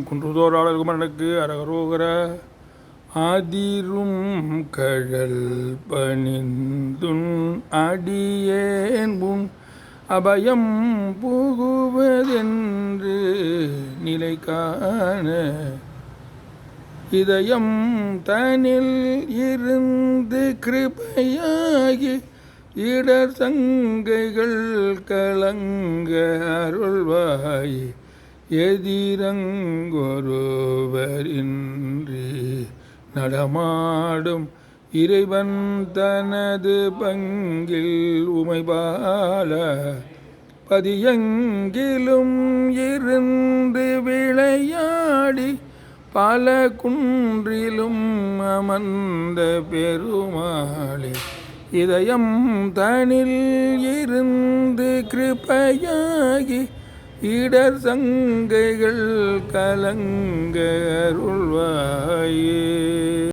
குன்றுதோறாளர் குமரனுக்கு அரகரோகர. அதிரும் கழல் பணிந்துன் அடியேன் உன் அபயம் புகுவதென்று நிலை காண இதயம் தனில் இருந்து கிருபையாகி இடர் சங்கைகள் கலங்க அருள்வாய். எதிரங்கொருவரின்றி நடமாடும் இறைவன் தனது பங்கில் உமைபால பதியங்கிலும் இருந்து விளையாடி பல குன்றிலும் அமர்ந்த பெருமாளே. இதயம் தனில் இருந்து கிருபையாகி இடர் சங்கைகள் கலங்க அருள்வாய்.